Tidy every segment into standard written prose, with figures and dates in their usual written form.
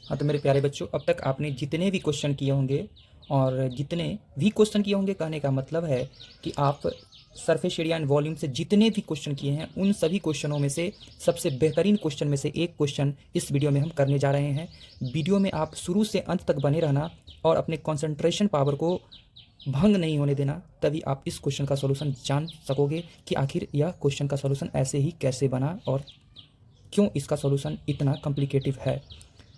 हाँ तो मेरे प्यारे बच्चों, अब तक आपने जितने भी क्वेश्चन किए होंगे और जितने भी क्वेश्चन किए होंगे, कहने का मतलब है कि आप सरफेस एरिया एंड वॉल्यूम से जितने भी क्वेश्चन किए हैं उन सभी क्वेश्चनों में से सबसे बेहतरीन क्वेश्चन में से एक क्वेश्चन इस वीडियो में हम करने जा रहे हैं। वीडियो में आप शुरू से अंत तक बने रहना और अपने कंसंट्रेशन पावर को भंग नहीं होने देना, तभी आप इस क्वेश्चन का सॉल्यूशन जान सकोगे कि आखिर यह क्वेश्चन का सॉल्यूशन ऐसे ही कैसे बना और क्यों इसका सॉल्यूशन इतना कॉम्प्लिकेटिव है।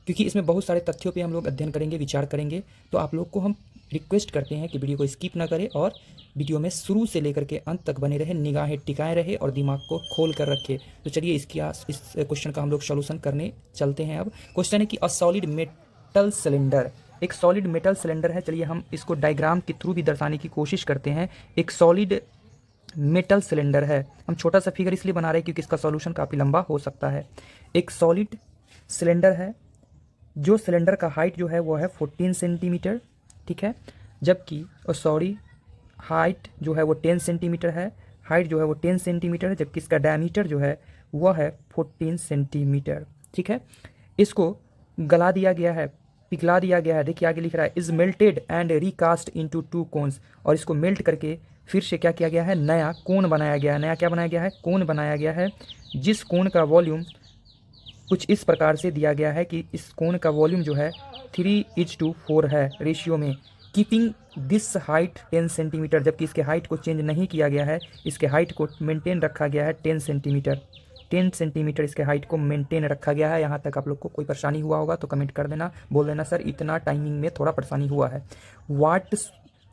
क्योंकि इसमें बहुत सारे तथ्यों पे हम लोग अध्ययन करेंगे, विचार करेंगे। तो आप लोग को हम रिक्वेस्ट करते हैं कि वीडियो को स्किप ना करें और वीडियो में शुरू से लेकर के अंत तक बने रहे, निगाहें टिकाए रहे और दिमाग को खोल कर रखे। तो चलिए इस क्वेश्चन का हम लोग सॉल्यूशन करने चलते हैं। अब क्वेश्चन है कि अ सॉलिड मेटल सिलेंडर, एक सॉलिड मेटल सिलेंडर है। चलिए हम इसको डायग्राम के थ्रू भी दर्शाने की कोशिश करते हैं। एक सॉलिड मेटल सिलेंडर है। हम छोटा सा फिगर इसलिए बना रहे हैं क्योंकि इसका सॉल्यूशन काफ़ी लंबा हो सकता है। एक सॉलिड सिलेंडर है, जो सिलेंडर का हाइट जो है वो है 14 सेंटीमीटर, ठीक है। जबकि हाइट जो है वो 10 सेंटीमीटर है। हाइट जो है वो 10 सेंटीमीटर है, जबकि इसका डायमीटर जो है वह है 14 सेंटीमीटर, ठीक है। इसको गला दिया गया है, पिघला दिया गया है। देखिए आगे लिख रहा है is melted and recast into two cons, और इसको मेल्ट करके फिर से क्या किया गया है, नया कोन बनाया गया है। नया क्या बनाया गया है, कोन बनाया गया है, जिस कोन का वॉल्यूम कुछ इस प्रकार से दिया गया है कि इस कोन का वॉल्यूम जो है 3:4 है रेशियो में। कीपिंग दिस हाइट 10 सेंटीमीटर, जबकि इसके हाइट को चेंज नहीं किया गया है, इसके हाइट को मेंटेन रखा गया है 10 सेंटीमीटर। 10 सेंटीमीटर इसके हाइट को मेंटेन रखा गया है। यहाँ तक आप लोग को कोई परेशानी हुआ होगा तो कमेंट कर देना, बोल देना सर इतना टाइमिंग में थोड़ा परेशानी हुआ है।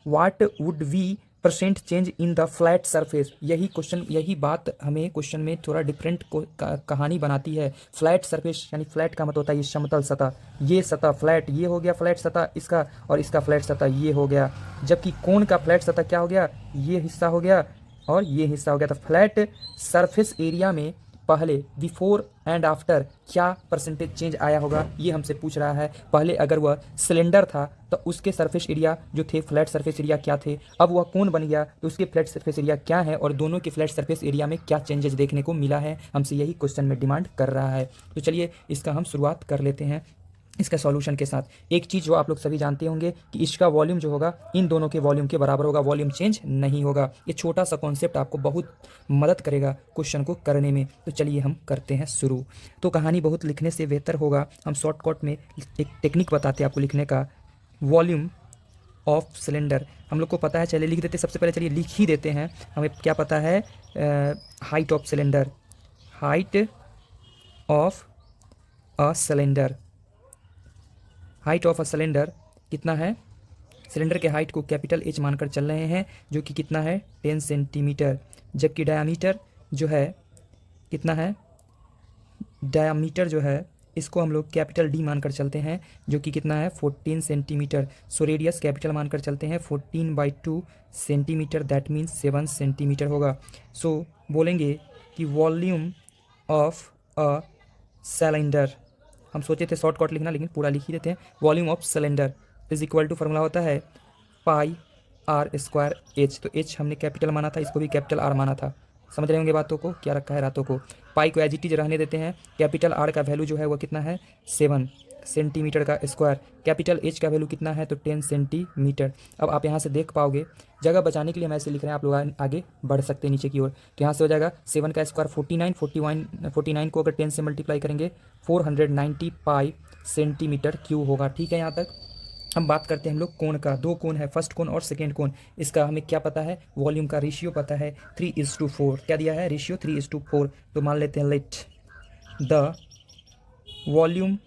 What would we percent change in the flat surface, यही क्वेश्चन, यही बात हमें क्वेश्चन में थोड़ा डिफरेंट कहानी बनाती है। फ्लैट सरफेस यानी फ्लैट का मतलब होता है ये समतल सतह, ये सतह फ्लैट, ये हो गया फ्लैट सतह इसका, और इसका फ्लैट सतह ये हो गया। जबकि कोन का फ्लैट सतह क्या हो गया, ये हिस्सा हो गया और ये हिस्सा हो गया। तो फ्लैट सरफेस एरिया में पहले बिफोर एंड आफ्टर क्या परसेंटेज चेंज आया होगा, ये हमसे पूछ रहा है। पहले अगर वह सिलेंडर था तो उसके सरफेस एरिया जो थे, फ्लैट सरफेस एरिया क्या थे, अब वह कोन बन गया तो उसके फ्लैट सरफेस एरिया क्या है, और दोनों के फ्लैट सरफेस एरिया में क्या चेंजेस देखने को मिला है, हमसे यही क्वेश्चन में डिमांड कर रहा है। तो चलिए इसका हम शुरुआत कर लेते हैं इसका सॉल्यूशन के साथ। एक चीज़ जो आप लोग सभी जानते होंगे कि इसका वॉल्यूम जो होगा इन दोनों के वॉल्यूम के बराबर होगा, वॉल्यूम चेंज नहीं होगा। ये छोटा सा कॉन्सेप्ट आपको बहुत मदद करेगा क्वेश्चन को करने में। तो चलिए हम करते हैं शुरू। तो कहानी बहुत लिखने से बेहतर होगा, हम शॉर्टकट में एक टेक्निक बताते हैं आपको लिखने का। वॉल्यूम ऑफ सिलेंडर हम लोग को पता है, चलिए लिख देते हैं। सबसे पहले चलिए लिख ही देते हैं, हमें क्या पता है, height of cylinder, height of a cylinder, height of a cylinder कितना है, सिलेंडर के हाइट को कैपिटल एच मानकर चल रहे हैं, जो कि कितना है 10 सेंटीमीटर। जबकि डायामीटर जो है कितना है, डायामीटर जो है इसको हम लोग कैपिटल डी मानकर चलते हैं, जो कि कितना है 14 सेंटीमीटर। सो रेडियस कैपिटल मानकर चलते हैं 14/2 सेंटीमीटर, दैट मीन्स 7 सेंटीमीटर होगा। सो बोलेंगे कि वॉल्यूम ऑफ अ सिलेंडर, हम सोचे थे शॉर्टकट लिखना लेकिन पूरा लिख ही देते हैं। Volume of cylinder is equal to formula होता है πr²h। तो h हमने कैपिटल माना था, इसको भी कैपिटल आर माना था। समझ रहे होंगे बातों को, क्या रखा है रातों को। पाई को एज इट इज रहने देते हैं। कैपिटल आर का वैल्यू जो है वो कितना है 7 सेंटीमीटर का स्क्वायर। कैपिटल एच का वैल्यू कितना है तो 10 सेंटीमीटर। अब आप यहाँ से देख पाओगे, जगह बचाने के लिए हम ऐसे लिख रहे हैं, आप लोग आगे बढ़ सकते हैं नीचे की ओर। तो यहाँ से हो जाएगा 7 का स्क्वायर 49 को अगर 10 से मल्टीप्लाई करेंगे 490 पाई सेंटीमीटर क्यूब होगा। ठीक है, यहाँ तक हम बात करते हैं हम लोग कोण का। दो कोण है, फर्स्ट कोण और सेकेंड कोण। इसका हमें क्या पता है, वॉल्यूम का रेशियो पता है 3:4। क्या दिया है रेशियो 3:4। तो मान लेते हैं let the volume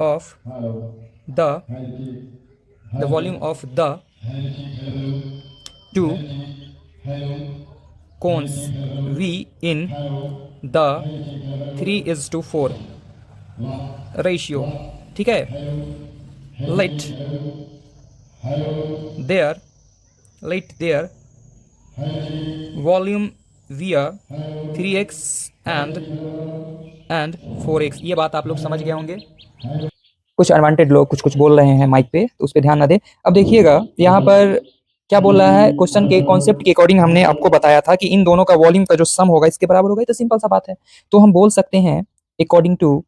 of the volume of the two cones we in the 3:4 ratio. ठीक है, let their volume were 3x and 4x। ये बात आप लोग समझ गए होंगे। कुछ अनवांटेड लोग कुछ कुछ बोल रहे हैं माइक पे, तो उस पर ध्यान ना दें। अब देखिएगा यहाँ पर क्या बोल रहा है, क्वेश्चन के कॉन्सेप्ट के अकॉर्डिंग हमने आपको बताया था कि इन दोनों का वॉल्यूम का जो सम होगा इसके बराबर होगा। तो सिंपल सा बात है, तो हम बोल सकते हैं अकॉर्डिंग टू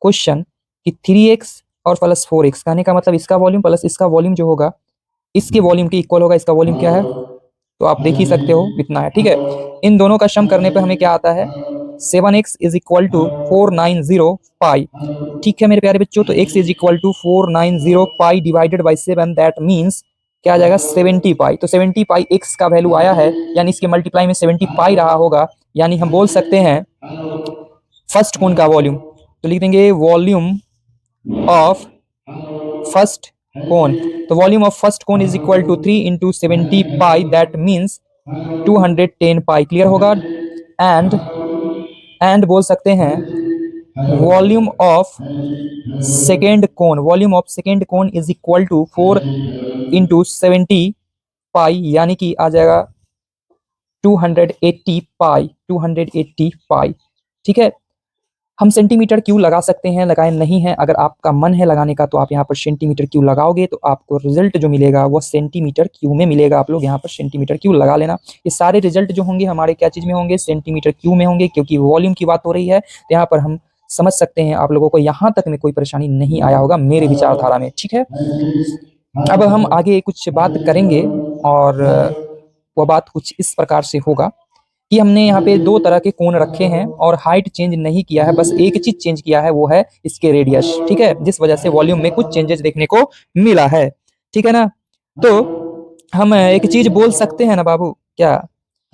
क्वेश्चन कि 3x और प्लस 4x, कहने का मतलब इसका वॉल्यूम प्लस इसका वॉल्यूम जो होगा इसके वॉल्यूम के इक्वल होगा। इसका वॉल्यूम क्या है तो आप देख ही सकते हो इतना है, ठीक है। इन दोनों का सम करने पे हमें क्या आता है 7x इज इक्वल टू 490 पाई। ठीक है मेरे प्यारे बच्चों, तो x is equal to 490 pi divided by 7, that means क्या आ जाएगा 70 पाई। तो 70 पाई x का वैल्यू आया है, यानी इसके मल्टीप्लाई में 70 पाई रहा होगा, यानी हम बोल सकते हैं फर्स्ट कोण का वॉल्यूम। तो लिख देंगे वॉल्यूम ऑफ फर्स्ट कोण। तो volume of first cone is equal to 3 into 70 pi, that means 210 pi. Clear होगा। एंड बोल सकते हैं volume of second cone, volume of second cone is equal to 4 into 70 pi, यानी कि आ जाएगा 280 पाई, 280 पाई। ठीक है, हम सेंटीमीटर क्यों लगा सकते हैं, लगाए नहीं है। अगर आपका मन है लगाने का तो आप यहाँ पर सेंटीमीटर क्यों लगाओगे, तो आपको रिजल्ट जो मिलेगा वो सेंटीमीटर क्यू में मिलेगा। आप लोग यहाँ पर सेंटीमीटर क्यू लगा लेना। ये सारे रिजल्ट जो होंगे हमारे क्या चीज़ में होंगे, सेंटीमीटर क्यू में होंगे, क्योंकि वॉल्यूम की बात हो रही है। तो यहाँ पर हम समझ सकते हैं आप लोगों को यहाँ तक में कोई परेशानी नहीं आया होगा मेरे विचारधारा में। ठीक है, अब हम आगे कुछ बात करेंगे और वह बात कुछ इस प्रकार से होगा कि हमने यहाँ पे दो तरह के कोण रखे हैं और हाइट चेंज नहीं किया है, बस एक चीज चेंज किया है, वो है इसके रेडियस। ठीक है, जिस वजह से वॉल्यूम में कुछ चेंजेस देखने को मिला है। ठीक है ना, तो हम एक चीज बोल सकते हैं ना बाबू, क्या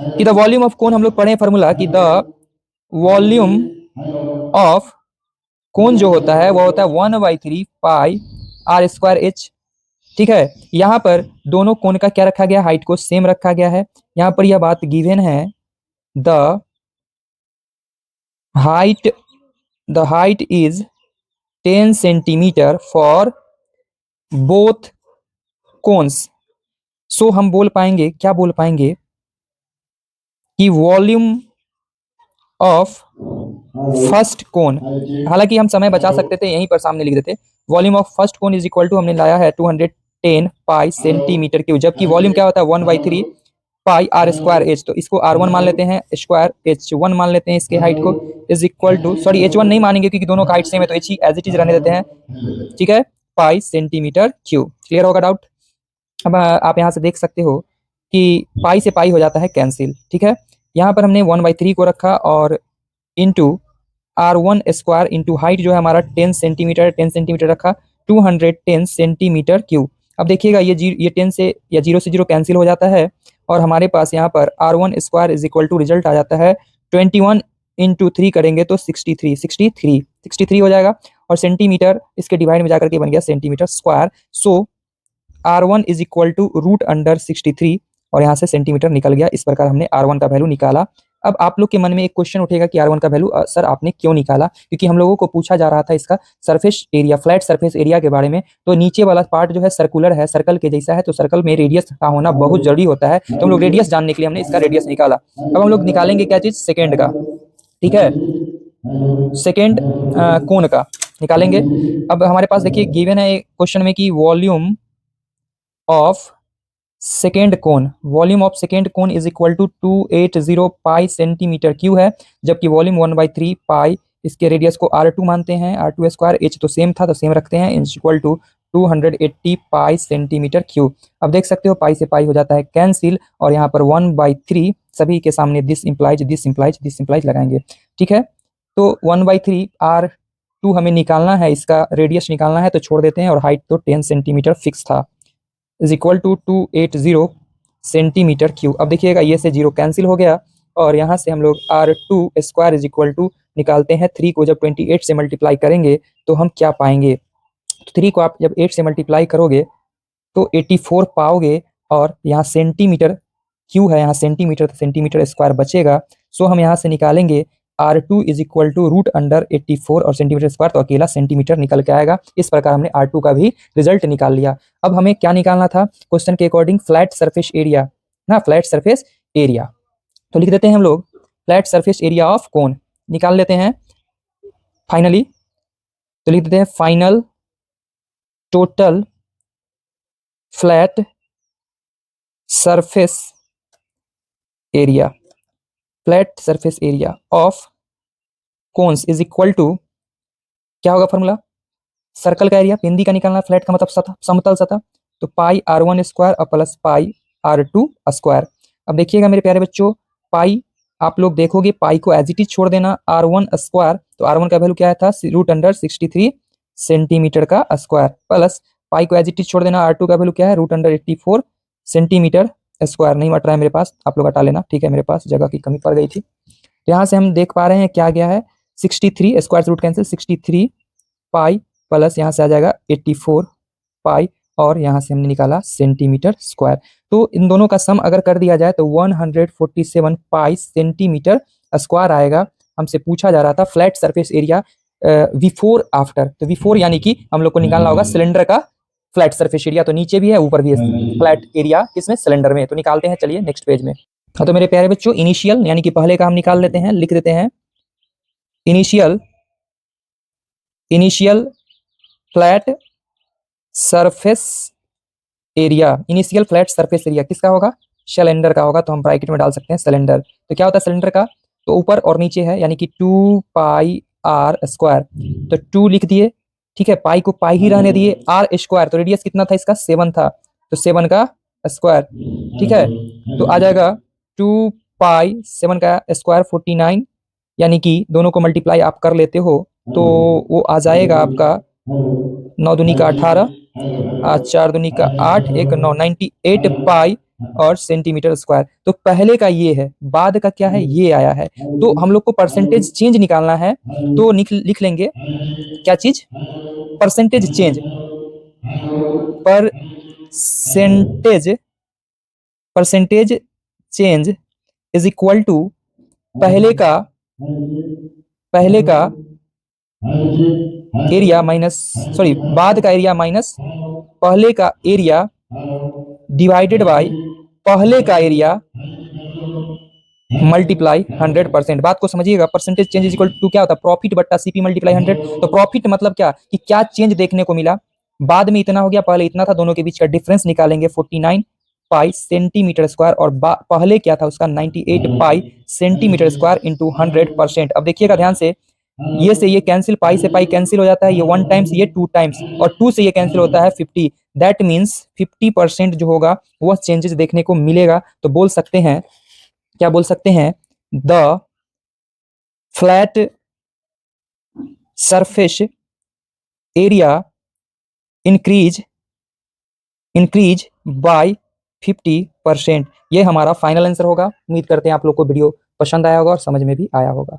कि द वॉल्यूम ऑफ कोण, हम लोग पढ़े फॉर्मूला कि द वॉल्यूम ऑफ कोण जो होता है वो होता है 1/3 पाई आर स्क्वायर एच। ठीक है, यहाँ पर दोनों कोण का क्या रखा गया, हाइट को सेम रखा गया है। यहाँ पर यह बात गिवन है, the height the height is 10 centimetre for both cones. So हम बोल पाएंगे, क्या बोल पाएंगे कि वॉल्यूम ऑफ फर्स्ट कोन, हालांकि हम समय बचा सकते थे यहीं पर सामने लिख देते, volume of first cone is equal to, हमने लाया है 210 पाई सेंटीमीटर क्यूब, जबकि वॉल्यूम क्या होता है 1/3 पाई आर स्क्वायर एच। तो इसको R1 मान लेते हैं, स्क्वायर H1 मान लेते हैं इसके हाइट को, is equal to, sorry H1 नहीं मानेंगे क्योंकि दोनों का हाइट सेम है, तो H ही एज इट इज रहने देते हैं। ठीक है, पाई सेंटीमीटर क्यूब। क्लियर होगा डाउट। अब आप यहाँ से देख सकते हो कि पाई से पाई हो जाता है कैंसिल। ठीक है, यहाँ पर हमने 1/3 को रखा और into R1 square into height जो है हमारा 10 सेंटीमीटर, 10 सेंटीमीटर रखा, 210 सेंटीमीटर क्यूब। अब देखिएगा ये 10 से या 0 से 0 कैंसिल हो जाता है और हमारे पास यहाँ पर R1 square is equal to result आ जाता है 21 इंटू 3 करेंगे तो 63 हो जाएगा, और सेंटीमीटर इसके डिवाइड में जाकर के बन गया centimetre square. So R1 is equal to root under 63, और यहाँ से सेंटीमीटर निकल गया। इस प्रकार हमने R1 का वैल्यू निकाला। अब आप लोग के मन में एक क्वेश्चन उठेगा कि R1 का वैल्यू सर आपने क्यों निकाला, क्योंकि हम लोगों को पूछा जा रहा था इसका surface area, flat surface area के बारे में। तो नीचे वाला पार्ट जो है सर्कुलर है, सर्कल के जैसा है, तो सर्कल में रेडियस का होना बहुत जरूरी होता है। तो हम लोग रेडियस जानने के लिए हमने इसका रेडियस निकाला। अब हम लोग निकालेंगे क्या चीज, सेकेंड का। ठीक है, सेकेंड कोण का निकालेंगे। अब हमारे पास देखिए गिवन है क्वेश्चन में कि volume of second cone, volume of second cone is equal to 280 pi centimetre cube है, जबकि वॉल्यूम 1/3 पाई, इसके रेडियस को R2 मानते हैं, R2 स्क्वायर, H तो सेम था तो सेम रखते हैं, is equal to 280 pi centimetre cube. अब देख सकते हो पाई से पाई हो जाता है कैंसिल, और यहाँ पर 1/3 सभी के सामने दिस इंप्लाइज लगाएंगे। ठीक है, तो 1/3 R2 हमें निकालना है, इसका रेडियस निकालना है, तो छोड़ देते हैं, और हाइट तो 10 सेंटीमीटर फिक्स था, is equal to 280 centimetre cube. अब देखिएगा ये से 0 कैंसिल हो गया, और यहाँ से हम लोग R2 square is equal to निकालते हैं। 3 को जब 28 से मल्टीप्लाई करेंगे तो हम क्या पाएंगे, तो 3 को आप जब 8 से मल्टीप्लाई करोगे तो 84 पाओगे, और यहाँ सेंटीमीटर क्यू है, यहाँ सेंटीमीटर, तो सेंटीमीटर स्क्वायर बचेगा। सो हम यहाँ से निकालेंगे R2 is equal to root under 84 और सेंटीमीटर स्क्वायर, तो अकेला सेंटीमीटर निकल के आएगा। इस प्रकार हमने R2 का भी रिजल्ट निकाल लिया। अब हमें क्या निकालना था क्वेश्चन के अकॉर्डिंग, फ्लैट सरफेस एरिया ना, फ्लैट सरफेस एरिया। तो लिख देते हैं हम लोग flat surface area of cone, निकाल लेते हैं फाइनली। तो लिख देते हैं final total flat surface area, flat surface area of cones is equal to, क्या होगा फॉर्मूला, सर्कल का एरिया बिंदी का निकालना, फ्लैट का मतलब सतह, समतल सतह, तो पाई r1 स्क्वायर और प्लस पाई r2 स्क्वायर। अब देखिएगा मेरे प्यारे बच्चों, पाई आप लोग देखोगे, पाई को एज इट इज छोड़ देना, r1 स्क्वायर, तो r1 का वैल्यू क्या था, √63 सेंटीमीटर का स्क्वायर, प्लस पाई को एज इट इज छोड़ देना, r2 का वैल्यू क्या है, √84 सेंटीमीटर स्क्वायर। नहीं बट रहा है मेरे पास, आप लोग हटा लेना, ठीक है, मेरे पास जगह की कमी पड़ गई थी। यहाँ से हम देख पा रहे हैं क्या गया है, 63 square root cancel, 63 pi plus यहाँ से आ जाएगा 84 पाई, और यहाँ से हमने निकाला सेंटीमीटर स्क्वायर। तो इन दोनों का सम अगर कर दिया जाए तो 147 पाई सेंटीमीटर स्क्वायर आएगा। हमसे पूछा जा रहा था flat surface area before after, तो बिफोर यानी कि हम लोग को निकालना होगा सिलेंडर का फ्लैट सरफेस एरिया, तो नीचे भी है ऊपर भी है फ्लैट एरिया, किसमें, सिलेंडर में। तो निकालते हैं, चलिए नेक्स्ट पेज में। हाँ तो मेरे प्यारे बच्चों, इनिशियल यानी कि पहले का हम निकाल लेते हैं, लिख देते हैं initial flat surface area. Initial flat surface area किसका होगा, सिलेंडर का होगा, तो हम ब्रैकेट में डाल सकते हैं सिलेंडर। तो क्या होता है सिलेंडर का, तो ऊपर और नीचे है, यानी कि 2 पाई आर स्क्वायर, तो 2 लिख दिए, ठीक है, पाई को पाई ही रहने दिए, आर स्क्वायर, तो रेडियस कितना था इसका, 7 था, तो 7 का स्क्वायर, ठीक है, तो आ जाएगा 2 पाई 7 का स्क्वायर 49, यानी कि दोनों को मल्टीप्लाई आप कर लेते हो तो वो आ जाएगा आपका 9 दूनी का 18, 4 दूनी का 8, 1 9, 98 पाई और सेंटीमीटर स्क्वायर। तो पहले का ये है, बाद का क्या है, ये आया है। तो हम लोग को परसेंटेज चेंज निकालना है, तो लिख लेंगे क्या चीज, percentage change, percentage change is equal to पहले का एरिया माइनस, सॉरी बाद का एरिया माइनस पहले का एरिया डिवाइडेड बाय पहले का एरिया मल्टीप्लाई 100%। बात को समझिएगा, percentage change is equal to क्या होता है, प्रॉफिट बट्टा सीपी मल्टीप्लाई 100। तो प्रॉफिट मतलब क्या, कि क्या चेंज देखने को मिला, बाद में इतना हो गया, पहले इतना था, दोनों के बीच का डिफरेंस निकालेंगे, 49 पाई सेंटीमीटर स्क्वायर, और पहले क्या था उसका 98 पाई सेंटीमीटर स्क्वायर इंटू 100%। अब देखिएगा ध्यान से ये कैंसिल, पाई से पाई कैंसिल हो जाता है, ये 1 टाइम्स, ये 2 टाइम्स, और 2 से ये कैंसिल होता है 50। दैट मीन्स 50% जो होगा वह चेंजेस देखने को मिलेगा। तो बोल सकते हैं, क्या बोल सकते हैं, the flat surface area increase by 50%। ये हमारा फाइनल आंसर होगा। उम्मीद करते हैं आप लोग को वीडियो पसंद आया होगा और समझ में भी आया होगा।